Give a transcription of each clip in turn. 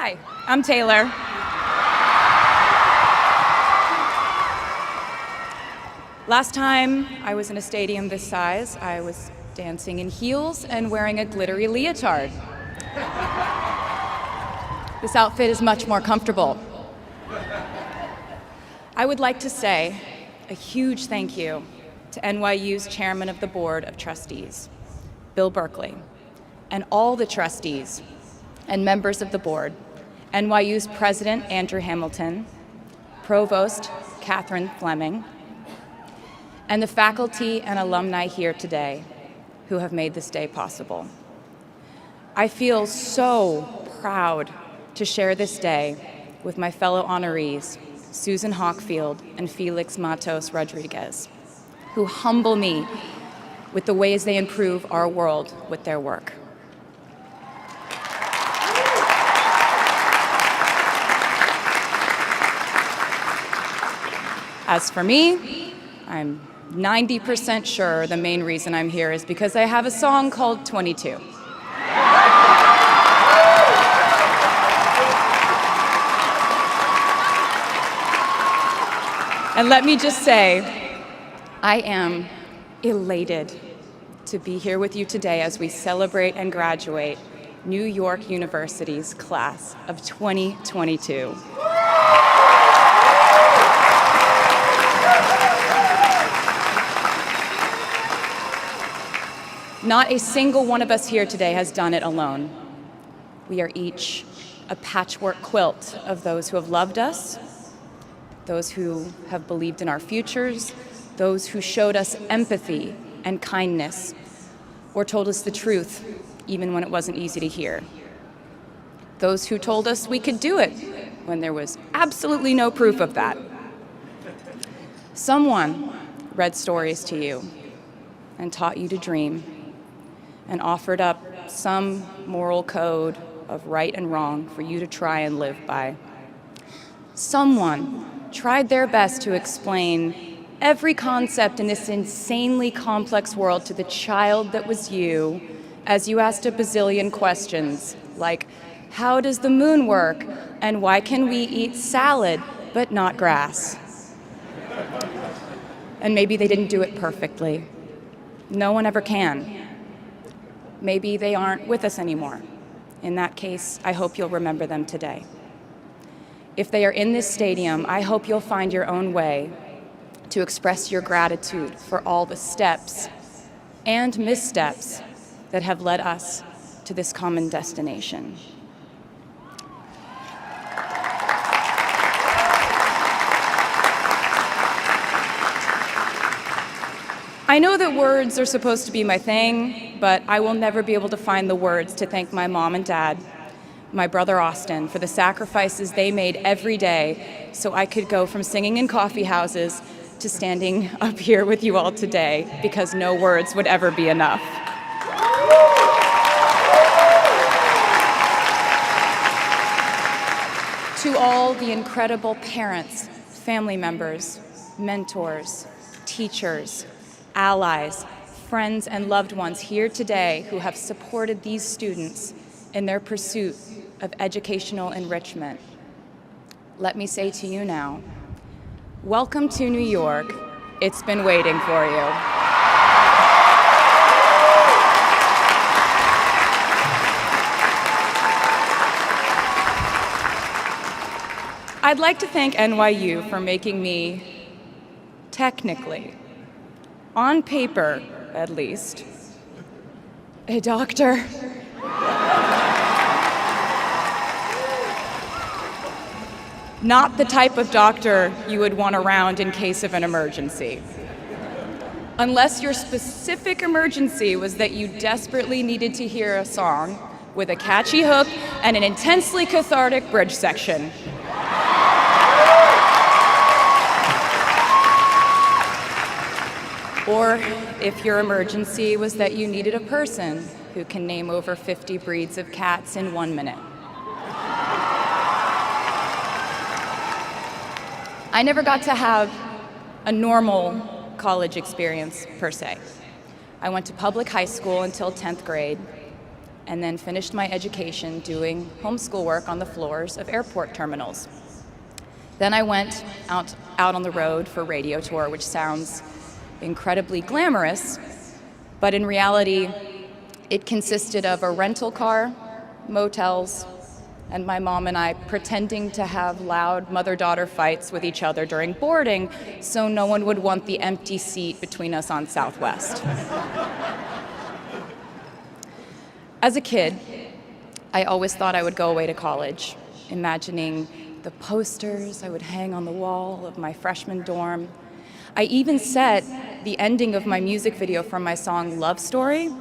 Hi, I'm Taylor. Last time I was in a stadium this size, I was dancing in heels and wearing a glittery leotard. This outfit is much more comfortable. I would like to say a huge thank you to NYU's Chairman of the Board of Trustees, Bill Berkeley, and all the trustees and members of the board, NYU's President Andrew Hamilton, Provost Catherine Fleming, and the faculty and alumni here today who have made this day possible. I feel so proud to share this day with my fellow honorees, Susan Hockfield and Felix Matos Rodriguez, who humble me with the ways they improve our world with their work. As for me, I'm 90% sure the main reason I'm here is because I have a song called 22. And let me just say, I am elated to be here with you today as we celebrate and graduate New York University's class of 2022. Not a single one of us here today has done it alone. We are each a patchwork quilt of those who have loved us, those who have believed in our futures, those who showed us empathy and kindness, or told us the truth even when it wasn't easy to hear. Those who told us we could do it when there was absolutely no proof of that. Someone read stories to you and taught you to dream and offered up some moral code of right and wrong for you to try and live by. Someone tried their best to explain every concept in this insanely complex world to the child that was you as you asked a bazillion questions like, how does the moon work? And why can we eat salad but not grass? And maybe they didn't do it perfectly. No one ever can. Maybe they aren't with us anymore. In that case, I hope you'll remember them today. If they are in this stadium, I hope you'll find your own way to express your gratitude for all the steps and missteps that have led us to this common destination. I know that words are supposed to be my thing, but I will never be able to find the words to thank my mom and dad, my brother Austin, for the sacrifices they made every day so I could go from singing in coffee houses to standing up here with you all today, because no words would ever be enough. To all the incredible parents, family members, mentors, teachers, allies, friends, and loved ones here today who have supported these students in their pursuit of educational enrichment, let me say to you now, welcome to New York. It's been waiting for you. I'd like to thank NYU for making me, technically, on paper at least, a doctor. Not the type of doctor you would want around in case of an emergency. Unless your specific emergency was that you desperately needed to hear a song with a catchy hook and an intensely cathartic bridge section. Or if your emergency was that you needed a person who can name over 50 breeds of cats in 1 minute. I never got to have a normal college experience, per se. I went to public high school until 10th grade, and then finished my education doing homeschool work on the floors of airport terminals. Then I went out on the road for radio tour, which sounds incredibly glamorous, but in reality, it consisted of a rental car, motels, and my mom and I pretending to have loud mother-daughter fights with each other during boarding so no one would want the empty seat between us on Southwest. As a kid, I always thought I would go away to college, imagining the posters I would hang on the wall of my freshman dorm. I even set the ending of my music video from my song Love Story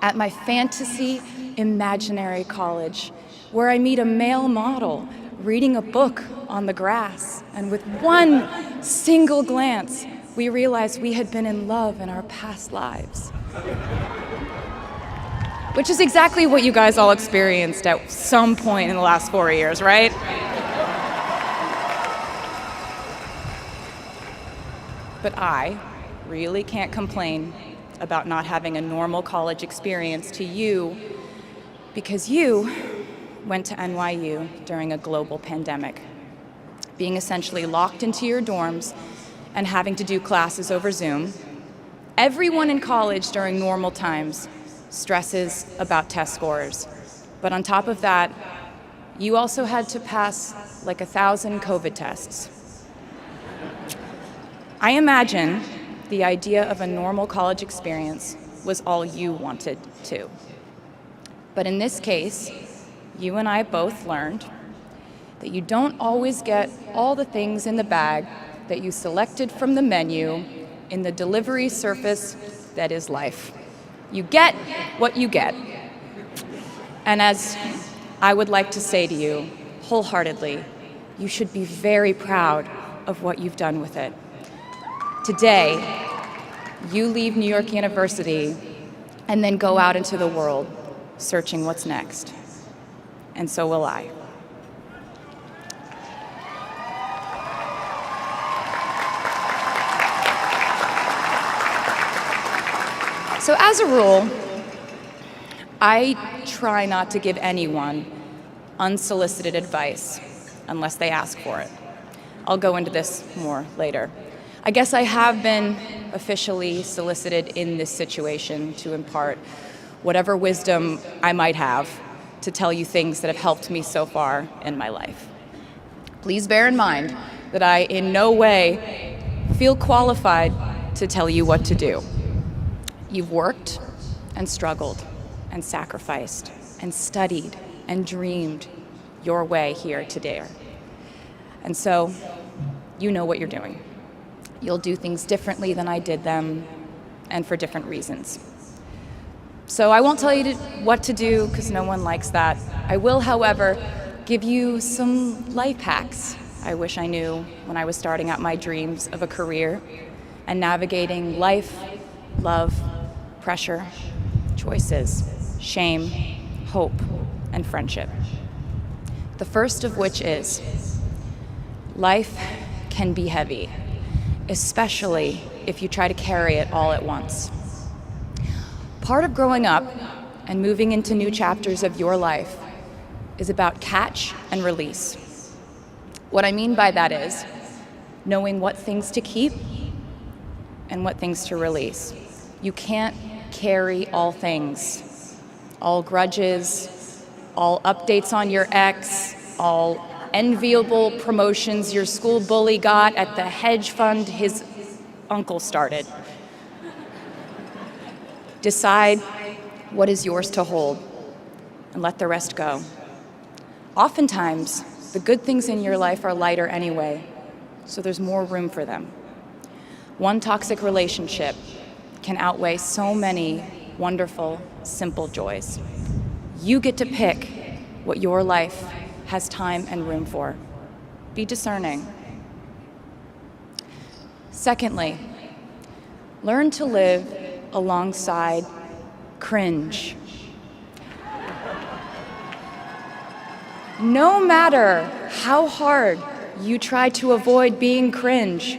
at my fantasy imaginary college, where I meet a male model reading a book on the grass, and with one single glance, we realized we had been in love in our past lives. Which is exactly what you guys all experienced at some point in the last 4 years, right? But I really can't complain about not having a normal college experience to you, because you went to NYU during a global pandemic, being essentially locked into your dorms and having to do classes over Zoom. Everyone in college during normal times stresses about test scores. But on top of that, you also had to pass like 1,000 COVID tests. I imagine the idea of a normal college experience was all you wanted too. But in this case, you and I both learned that you don't always get all the things in the bag that you selected from the menu in the delivery service that is life. You get what you get. And as I would like to say to you wholeheartedly, you should be very proud of what you've done with it. Today, you leave New York University and then go out into the world searching what's next. And so will I. So as a rule, I try not to give anyone unsolicited advice unless they ask for it. I'll go into this more later. I guess I have been officially solicited in this situation to impart whatever wisdom I might have to tell you things that have helped me so far in my life. Please bear in mind that I in no way feel qualified to tell you what to do. You've worked and struggled and sacrificed and studied and dreamed your way here today. And so you know what you're doing. You'll do things differently than I did them, and for different reasons. So I won't tell you what to do, because no one likes that. I will, however, give you some life hacks I wish I knew when I was starting out my dreams of a career and navigating life, love, pressure, choices, shame, hope, and friendship. The first of which is, life can be heavy, especially if you try to carry it all at once. Part of growing up and moving into new chapters of your life is about catch and release. What I mean by that is knowing what things to keep and what things to release. You can't carry all things, all grudges, all updates on your ex, all enviable promotions your school bully got at the hedge fund his uncle started. Decide what is yours to hold and let the rest go. Oftentimes, the good things in your life are lighter anyway, so there's more room for them. One toxic relationship can outweigh so many wonderful, simple joys. You get to pick what your life has time and room for. Be discerning. Secondly, learn to live alongside cringe. No matter how hard you try to avoid being cringe,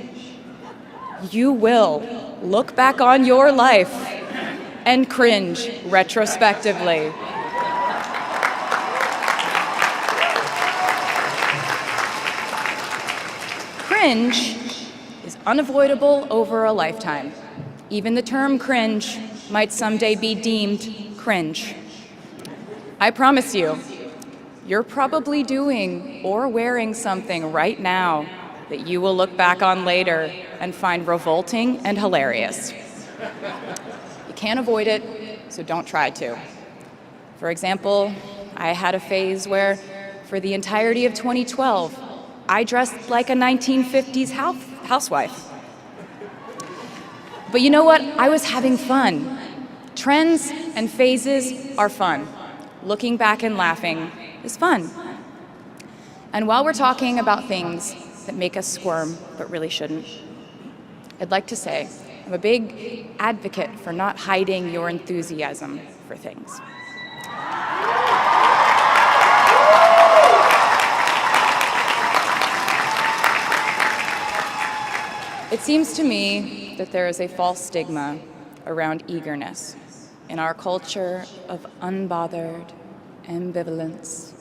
you will look back on your life and cringe retrospectively. Cringe is unavoidable over a lifetime. Even the term cringe might someday be deemed cringe. I promise you, you're probably doing or wearing something right now that you will look back on later and find revolting and hilarious. You can't avoid it, so don't try to. For example, I had a phase where, for the entirety of 2012, I dressed like a 1950s housewife. But you know what? I was having fun. Trends and phases are fun. Looking back and laughing is fun. And while we're talking about things that make us squirm but really shouldn't, I'd like to say I'm a big advocate for not hiding your enthusiasm for things. It seems to me that there is a false stigma around eagerness in our culture of unbothered ambivalence.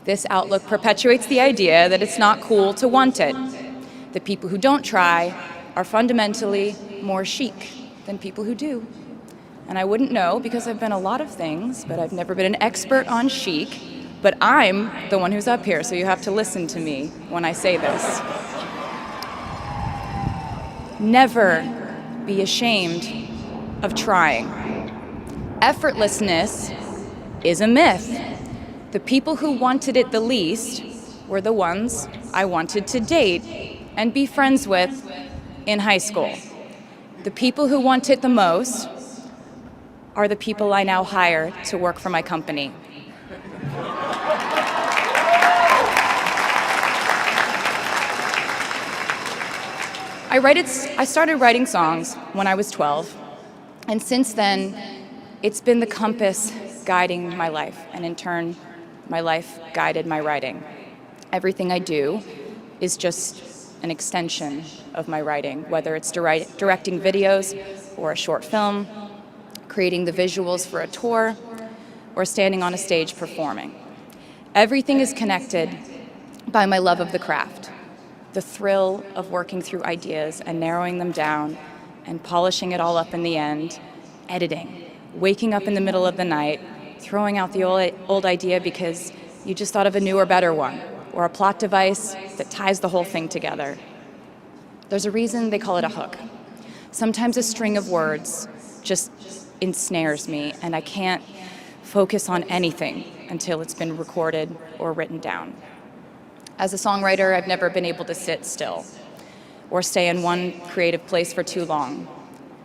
This outlook perpetuates the idea that it's not cool to want it. The people who don't try are fundamentally more chic than people who do. And I wouldn't know because I've been a lot of things, but I've never been an expert on chic. But I'm the one who's up here, so you have to listen to me when I say this. Never be ashamed of trying. Effortlessness is a myth. The people who wanted it the least were the ones I wanted to date and be friends with in high school. The people who want it the most are the people I now hire to work for my company. I started writing songs when I was 12, and since then, it's been the compass guiding my life, and in turn, my life guided my writing. Everything I do is just an extension of my writing, whether it's directing videos or a short film, creating the visuals for a tour, or standing on a stage performing. Everything is connected by my love of the craft, the thrill of working through ideas and narrowing them down and polishing it all up in the end, editing, waking up in the middle of the night, throwing out the old idea because you just thought of a newer, better one, or a plot device that ties the whole thing together. There's a reason they call it a hook. Sometimes a string of words just ensnares me, and I can't focus on anything until it's been recorded or written down. As a songwriter, I've never been able to sit still or stay in one creative place for too long.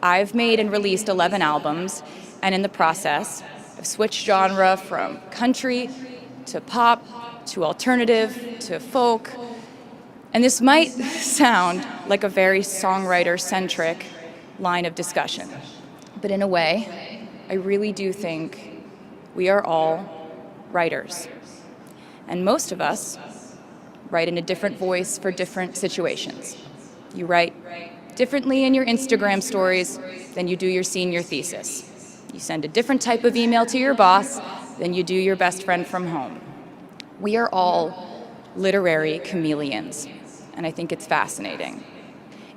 I've made and released 11 albums, and in the process, I've switched genre from country to pop to alternative to folk. And this might sound like a very songwriter-centric line of discussion, but in a way, I really do think we are all writers. And most of us write in a different voice for different situations. You write differently in your Instagram stories than you do your senior thesis. You send a different type of email to your boss than you do your best friend from home. We are all literary chameleons, and I think it's fascinating.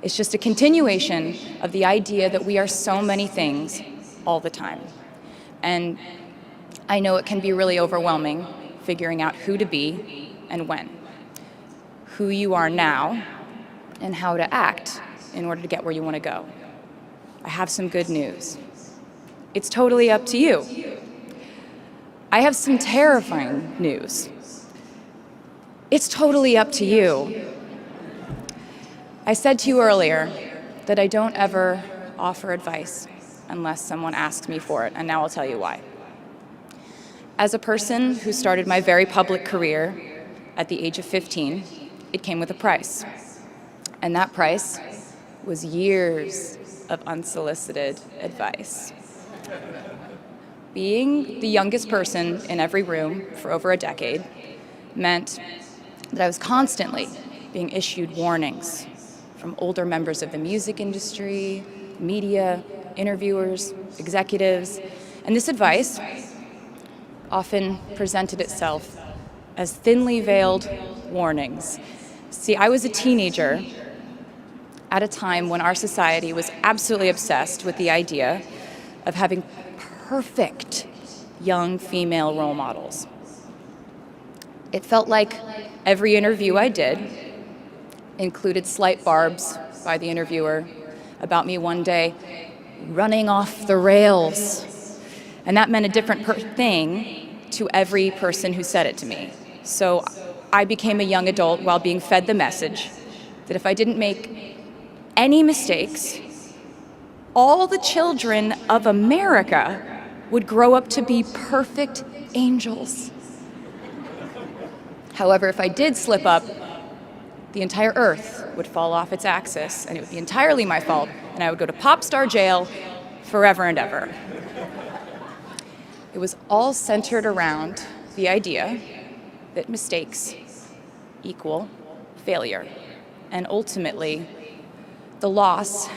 It's just a continuation of the idea that we are so many things all the time. And I know it can be really overwhelming figuring out who to be and when, who you are now, and how to act in order to get where you want to go. I have some good news. It's totally up to you. I have some terrifying news. It's totally up to you. I said to you earlier that I don't ever offer advice unless someone asks me for it, and now I'll tell you why. As a person who started my very public career at the age of 15, it came with a price. And that price was years of unsolicited advice. Being the youngest person in every room for over a decade meant that I was constantly being issued warnings from older members of the music industry, media, interviewers, executives, and this advice often presented itself as thinly veiled warnings. See, I was a teenager at a time when our society was absolutely obsessed with the idea of having perfect young female role models. It felt like every interview I did included slight barbs by the interviewer about me one day running off the rails. And that meant a different thing to every person who said it to me. So I became a young adult while being fed the message that if I didn't make any mistakes, all the children of America would grow up to be perfect angels. However, if I did slip up, the entire earth would fall off its axis, and it would be entirely my fault, and I would go to pop star jail forever and ever. It was all centered around the idea that mistakes equal failure, and ultimately the loss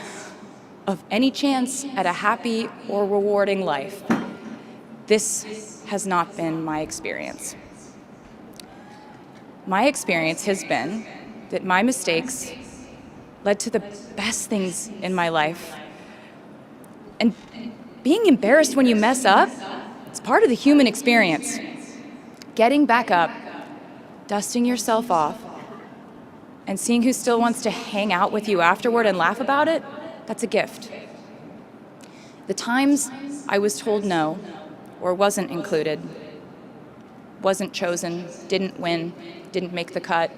of any chance at a happy or rewarding life. This has not been my experience. My experience has been that my mistakes led to the best things in my life. And being embarrassed when you mess up, it's part of the human experience. Getting back up, dusting yourself off, and seeing who still wants to hang out with you afterward and laugh about it, that's a gift. The times I was told no, or wasn't included, wasn't chosen, didn't win, didn't make the cut,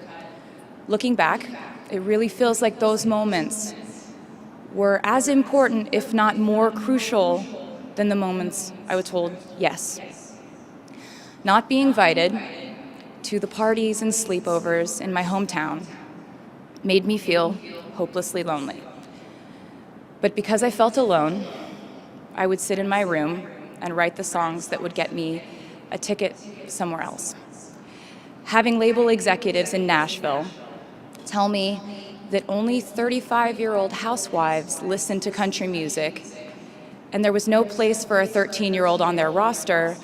looking back, it really feels like those moments were as important, if not more crucial, than the moments I was told yes. Not being invited to the parties and sleepovers in my hometown made me feel hopelessly lonely. But because I felt alone, I would sit in my room and write the songs that would get me a ticket somewhere else. Having label executives in Nashville tell me that only 35-year-old housewives listen to country music, and there was no place for a 13-year-old on their roster,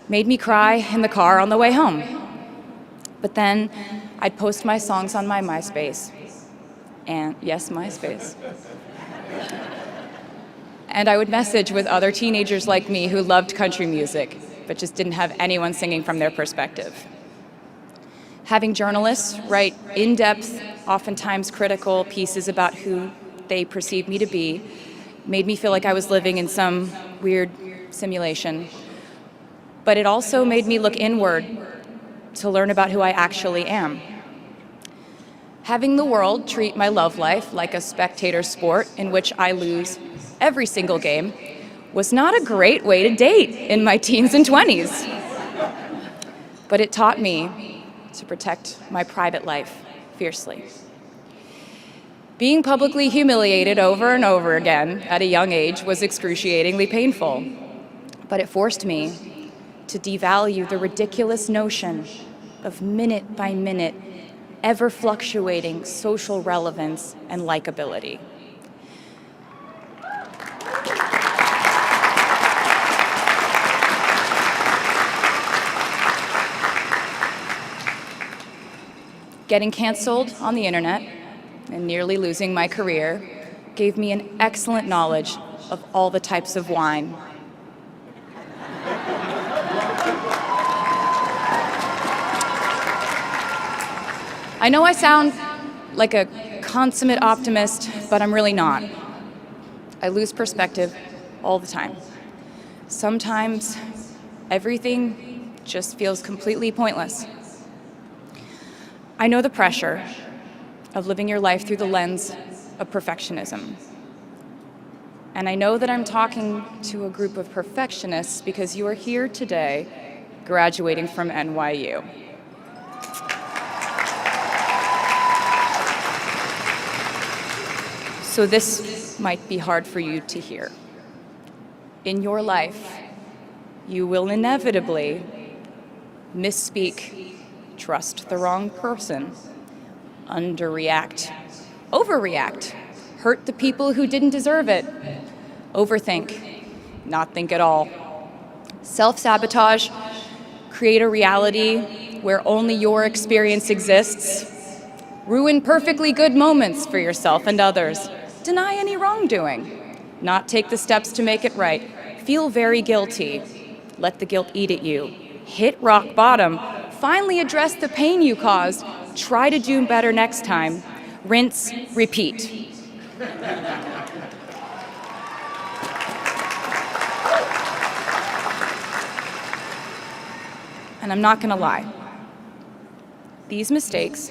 made me cry in the car on the way home. But then I'd post my songs on my MySpace, and yes, MySpace. And I would message with other teenagers like me who loved country music, but just didn't have anyone singing from their perspective. Having journalists write in-depth, oftentimes critical pieces about who they perceived me to be made me feel like I was living in some weird simulation. But it also made me look inward to learn about who I actually am. Having the world treat my love life like a spectator sport in which I lose every single game was not a great way to date in my teens and 20s. But it taught me to protect my private life fiercely. Being publicly humiliated over and over again at a young age was excruciatingly painful, but it forced me to devalue the ridiculous notion of minute-by-minute, ever-fluctuating social relevance and likability. Getting canceled on the internet and nearly losing my career gave me an excellent knowledge of all the types of wine. I know I sound like a consummate optimist, but I'm really not. I lose perspective all the time. Sometimes everything just feels completely pointless. I know the pressure of living your life through the lens of perfectionism. And I know that I'm talking to a group of perfectionists because you are here today graduating from NYU. So this might be hard for you to hear. In your life, you will inevitably misspeak, trust the wrong person, underreact, overreact, hurt the people who didn't deserve it, Overthink, not think at all. Self-sabotage, create a reality where only your experience exists. Ruin perfectly good moments for yourself and others. Deny any wrongdoing. Not take the steps to make it right. Feel very guilty. Let the guilt eat at you. Hit rock bottom. Finally address the pain you caused. Try to do better next time. Rinse, repeat. And I'm not going to lie. These mistakes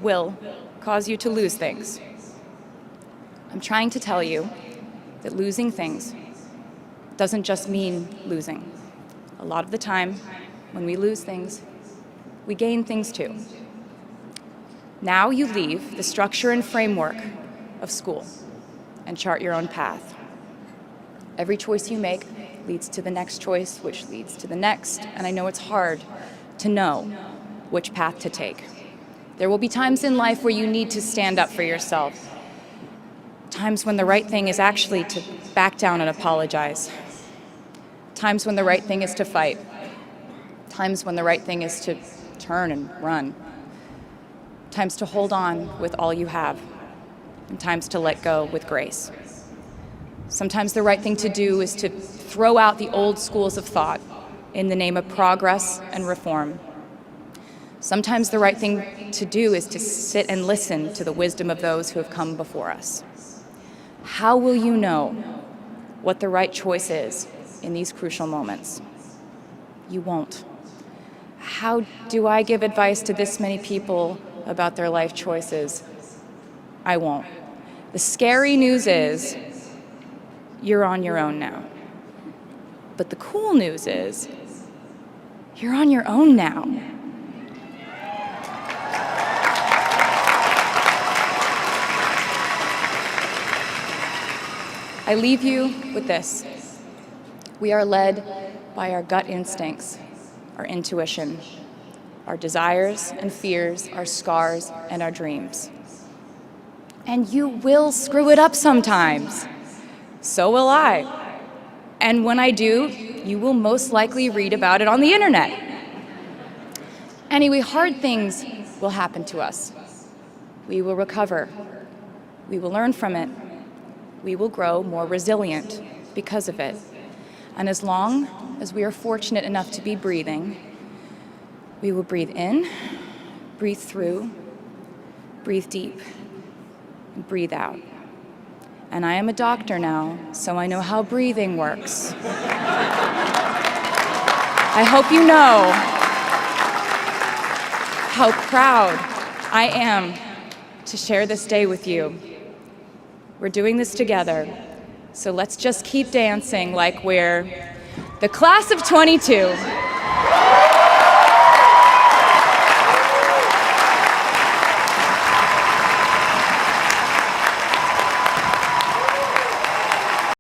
will cause you to lose things. I'm trying to tell you that losing things doesn't just mean losing. A lot of the time, when we lose things, we gain things too. Now you leave the structure and framework of school and chart your own path. Every choice you make leads to the next choice, which leads to the next, and I know it's hard to know which path to take. There will be times in life where you need to stand up for yourself. Times when the right thing is actually to back down and apologize. Times when the right thing is to fight. Times when the right thing is to turn and run. Times to hold on with all you have. And times to let go with grace. Sometimes the right thing to do is to throw out the old schools of thought in the name of progress and reform. Sometimes the right thing to do is to sit and listen to the wisdom of those who have come before us. How will you know what the right choice is in these crucial moments? You won't. How do I give advice to this many people about their life choices? I won't. The scary news is you're on your own now. But the cool news is you're on your own now. I leave you with this. We are led by our gut instincts, our intuition, our desires and fears, our scars and our dreams. And you will screw it up sometimes. So will I. And when I do, you will most likely read about it on the internet. Anyway, hard things will happen to us. We will recover. We will learn from it. We will grow more resilient because of it. And as long as we are fortunate enough to be breathing, we will breathe in, breathe through, breathe deep, and breathe out. And I am a doctor now, so I know how breathing works. I hope you know how proud I am to share this day with you. We're doing this together, so let's just keep dancing like we're the class of 22.